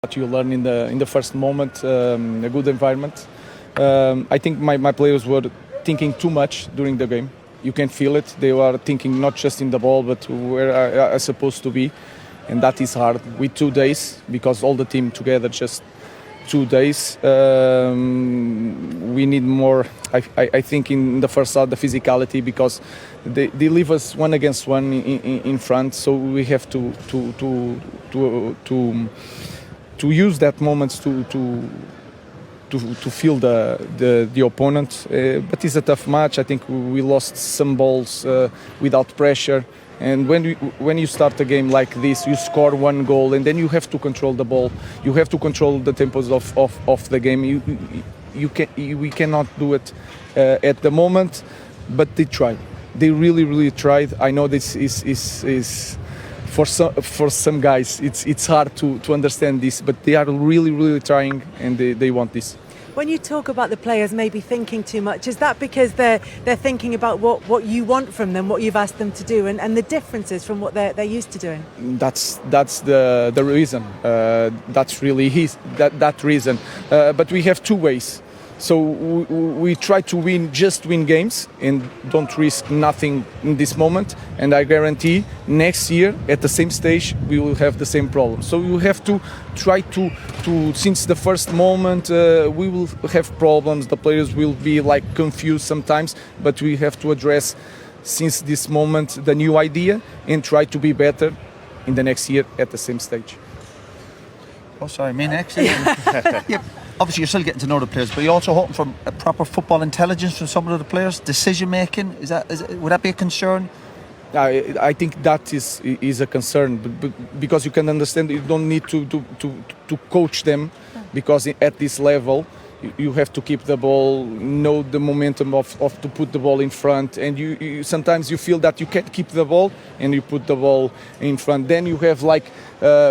What you learn in the first moment, a good environment. I think my players were thinking too much during the game. You can feel it. They were thinking not just in the ball, but where I supposed to be, and that is hard with 2 days because all the team together just 2 days. We need more. I think in the first half the physicality because they leave us 1 against 1 in front, so we have to use that moment to feel the opponent. But it's a tough match. I think we lost some balls without pressure. And when you start a game like this, you score 1 goal and then you have to control the ball. You have to control the tempos of the game. We cannot do it at the moment, but they tried. They really tried. I know this is for some guys it's hard to understand this, but they are really trying and they want this. When you talk about the players maybe thinking too much, is that because they're thinking about what you want from them, what you've asked them to do, and the differences from what they're used to doing? That's the reason. That's really that reason. But we have 2 ways. So we try to win games and don't risk nothing in this moment. And I guarantee next year at the same stage we will have the same problem. So you have to try to since the first moment we will have problems. The players will be like confused sometimes, but we have to address since this moment the new idea and try to be better in the next year at the same stage. Oh, sorry, me next. Yeah. Obviously, you're still getting to know the players, but you're also hoping for a proper football intelligence from some of the players. Decision making, would that be a concern? I think that is a concern, but because you can understand, you don't need to coach them, because at this level you have to keep the ball, know the momentum of to put the ball in front, and you sometimes you feel that you can't keep the ball and you put the ball in front. Then you have like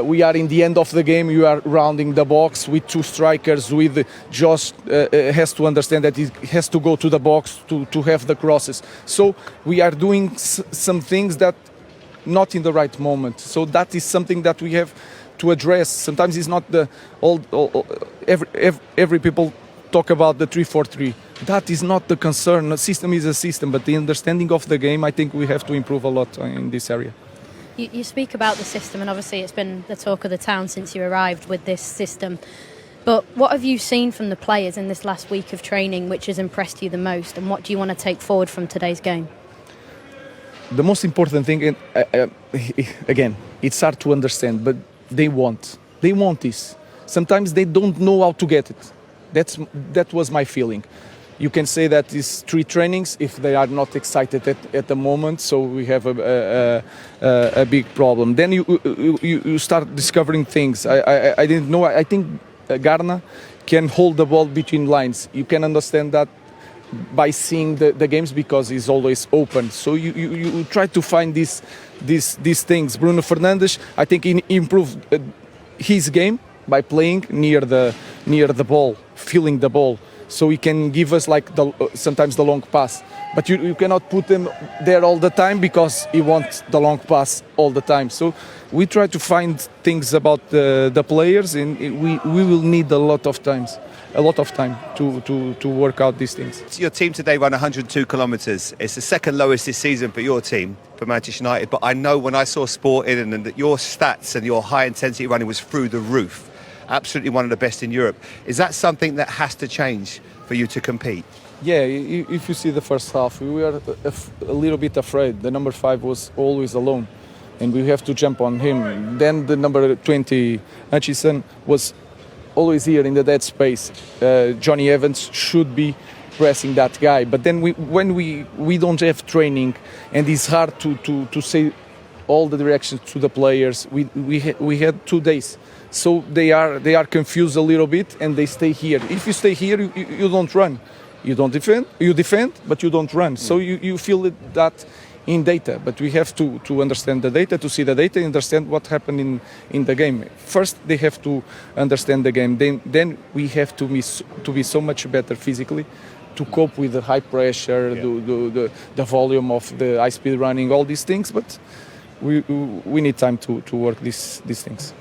we are in the end of the game, you are rounding the box with 2 strikers, with Josh has to understand that he has to go to the box to have the crosses. So we are doing some things that not in the right moment. So that is something that we have to address. Sometimes it's not the every people talk about the 3-4-3. That is not the concern. The system is a system, but the understanding of the game, I think we have to improve a lot in this area. You speak about the system, and obviously it's been the talk of the town since you arrived with this system. But what have you seen from the players in this last week of training which has impressed you the most, and what do you want to take forward from today's game? The most important thing, again, it's hard to understand, but they want this. Sometimes they don't know how to get it. That was my feeling. You can say that it's 3 trainings if they are not excited at the moment, so we have a big problem. Then you start discovering things. I didn't know. I think Garna can hold the ball between lines. You can understand that by seeing the games because he's always open. So you try to find these things. Bruno Fernandes, I think he improved his game by playing near the ball, feeling the ball. So he can give us like sometimes the long pass, but you cannot put him there all the time because he wants the long pass all the time. So we try to find things about the players, and we will need a lot of time to work out these things. Your team today ran 102 kilometres. It's the second lowest this season for your team, for Manchester United. But I know when I saw Sporting and that your stats and your high intensity running was through the roof. Absolutely one of the best in Europe. Is that something that has to change for you to compete? Yeah, if you see the first half, we were a little bit afraid. The number 5 was always alone, and we have to jump on him. Then the number 20, Hutchison, was always here in the dead space. Johnny Evans should be pressing that guy. But then when we don't have training, and it's hard to say all the directions to the players. We had 2 days. So they are confused a little bit and they stay here. If you stay here, you don't run. You don't defend. You defend, but you don't run. So you feel that in data. But we have to understand the data, to see the data, understand what happened in the game. First, they have to understand the game. Then we have to be so much better physically to cope with the high pressure, the volume of the high speed running, all these things. But we need time to work these things.